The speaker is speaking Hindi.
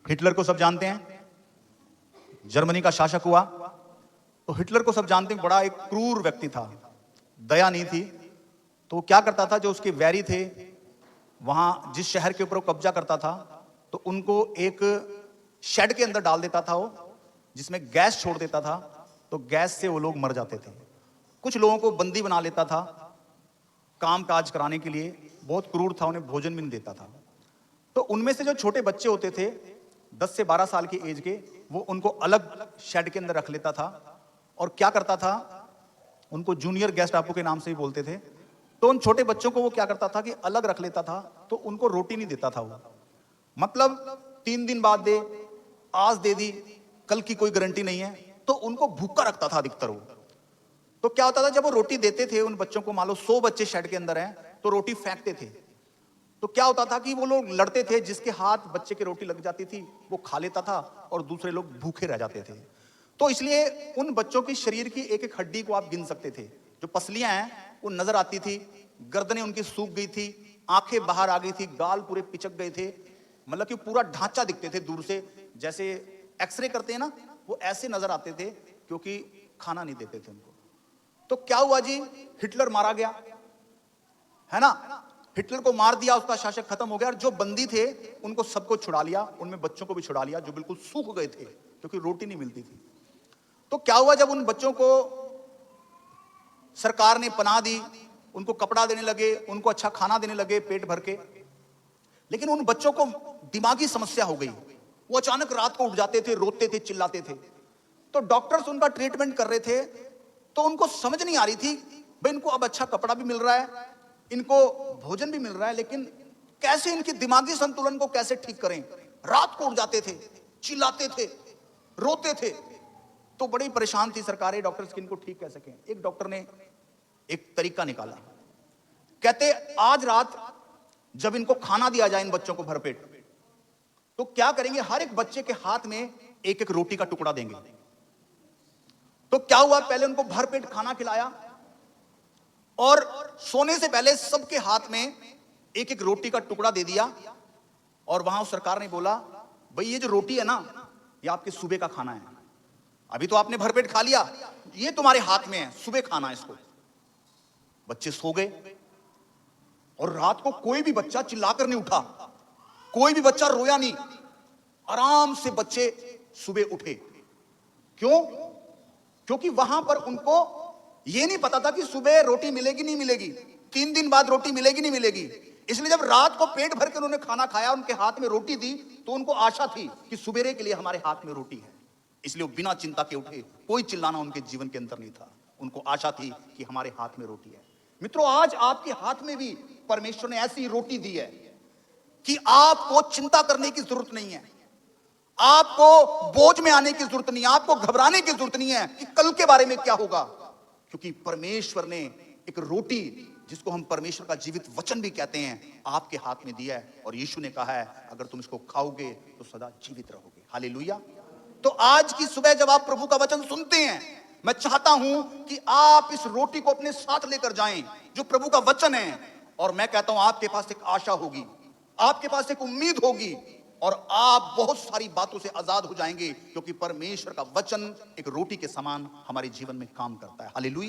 हिटलर को सब जानते हैं, जर्मनी का शासक हुआ। तो हिटलर को सब जानते हैं, बड़ा एक क्रूर व्यक्ति था, दया नहीं थी। तो वो क्या करता था, जो उसके वैरी थे वहां जिस शहर के ऊपर वो कब्जा करता था, तो उनको एक शेड के अंदर डाल देता था वो, जिसमें गैस छोड़ देता था। तो गैस से वो लोग मर जाते थे। कुछ लोगों को बंदी बना लेता था काम काज कराने के लिए, बहुत क्रूर था, उन्हें भोजन भी नहीं देता था। तो उनमें से जो छोटे बच्चे होते थे 10 से 12 साल की एज के, वो उनको अलग शेड के अंदर रख लेता था। और क्या करता था, उनको जूनियर गेस्टापो के नाम से ही बोलते थे। तो उन छोटे बच्चों को वो क्या करता था कि अलग रख लेता था, तो उनको रोटी नहीं देता था वो। मतलब 3 दिन बाद दे, आज दे दी, कल की कोई गारंटी नहीं है। तो उनको भूखा रखता था अधिकतर वो। तो क्या होता था, जब वो रोटी देते थे उन बच्चों को, मान लो 100 बच्चे शेड के अंदर हैं, तो रोटी फेंकते थे। तो क्या होता था कि वो लोग लड़ते थे, जिसके हाथ बच्चे की रोटी लग जाती थी वो खा लेता था और दूसरे लोग भूखे रह जाते थे। तो इसलिए उन बच्चों की शरीर की एक एक हड्डी को आप गिन सकते थे। जो पसलियां हैं वो नजर आती थी, गर्दनें उनकी सूख गई थी, आंखें बाहर आ गई थी, गाल पूरे पिचक गए थे। मतलब कि पूरा ढांचा दिखते थे दूर से, जैसे एक्सरे करते हैं ना, वो ऐसे नजर आते थे, क्योंकि खाना नहीं देते थे उनको। तो क्या हुआ जी, हिटलर मारा गया, है ना। हिटलर को मार दिया, उसका शासक खत्म हो गया। और जो बंदी थे उनको सबको छुड़ा लिया, उनमें बच्चों को भी छुड़ा लिया, जो बिल्कुल सूख गए थे क्योंकि रोटी नहीं मिलती थी। तो क्या हुआ, जब उन बच्चों को सरकार ने पनाह दी, उनको कपड़ा देने लगे, उनको अच्छा खाना देने लगे पेट भर के, लेकिन उन बच्चों को दिमागी समस्या हो गई। वो अचानक रात को उठ जाते थे, रोते थे, चिल्लाते थे। तो डॉक्टर्स उनका ट्रीटमेंट कर रहे थे, तो उनको समझ नहीं आ रही थी, भाई इनको अब अच्छा कपड़ा भी मिल रहा है, इनको भोजन भी मिल रहा है, लेकिन कैसे इनके दिमागी संतुलन को कैसे ठीक करें। रात को उठ जाते थे, चिल्लाते थे, रोते थे। तो बड़ी परेशान थी सरकारें, डॉक्टर्स कि इनको ठीक कर सकें। एक डॉक्टर ने एक तरीका निकाला, कहते आज रात जब इनको खाना दिया जाए इन बच्चों को भरपेट, तो क्या करेंगे, हर एक बच्चे के हाथ में एक एक रोटी का टुकड़ा देंगे। तो क्या हुआ, पहले उनको भरपेट खाना खिलाया और सोने से पहले सबके हाथ में एक एक रोटी का टुकड़ा दे दिया। और वहां उस सरकार ने बोला, भाई ये जो रोटी है ना, ये आपके सुबह का खाना है, अभी तो आपने भरपेट खा लिया, ये तुम्हारे हाथ में है, सुबह खाना है इसको। बच्चे सो गए और रात को कोई भी बच्चा चिल्लाकर नहीं उठा, कोई भी बच्चा रोया नहीं, आराम से बच्चे सुबह उठे। क्यों? क्योंकि वहां पर उनको यह नहीं पता था कि सुबह रोटी मिलेगी नहीं मिलेगी, 3 दिन बाद रोटी मिलेगी नहीं मिलेगी। इसलिए जब रात को पेट भर के उन्होंने खाना खाया, उनके हाथ में रोटी दी, तो उनको आशा थी कि सुबेरे के लिए हमारे हाथ में रोटी है। इसलिए वो बिना चिंता के उठे, कोई चिल्लाना उनके जीवन के अंदर नहीं था, उनको आशा थी कि हमारे हाथ में रोटी है। मित्रों, आज आपके हाथ में भी परमेश्वर ने ऐसी रोटी दी है कि आपको चिंता करने की जरूरत नहीं है, आपको बोझ में आने की जरूरत नहीं है, आपको घबराने की जरूरत नहीं है कि कल के बारे में क्या होगा। क्योंकि परमेश्वर ने एक रोटी, जिसको हम परमेश्वर का जीवित वचन भी कहते हैं, आपके हाथ में दिया है। और यीशु ने कहा है, अगर तुम इसको खाओगे तो सदा जीवित रहोगे। हालेलुया। तो आज की सुबह जब आप प्रभु का वचन सुनते हैं, मैं चाहता हूं कि आप इस रोटी को अपने साथ लेकर जाएं, जो प्रभु का वचन है। और मैं कहता हूं, आपके पास एक आशा होगी, आपके पास एक उम्मीद होगी, और आप बहुत सारी बातों से आजाद हो जाएंगे, क्योंकि परमेश्वर का वचन एक रोटी के समान हमारे जीवन में काम करता है। हालेलुया।